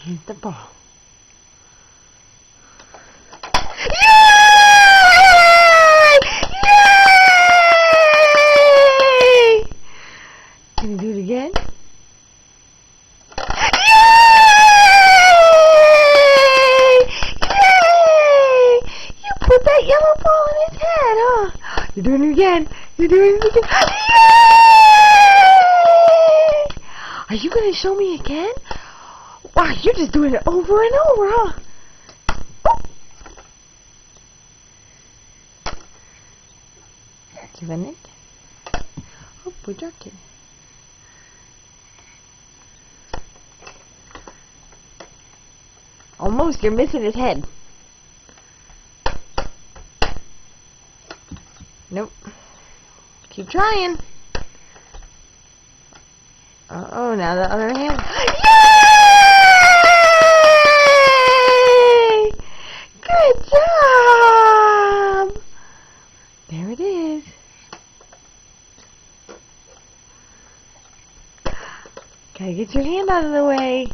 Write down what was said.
Here's the ball. Yay! Can you do it again? Yay! Yay! You put that yellow ball in his head, huh? You're doing it again. You're doing it again. Yay! Are you going to show me again? Wow, you're just doing it over and over, huh? Given it. Oh, we dropped it. Almost, you're missing his head. Nope. Keep trying. Uh-oh, now the other hand. Yay! Good job! There it is. Gotta get your hand out of the way.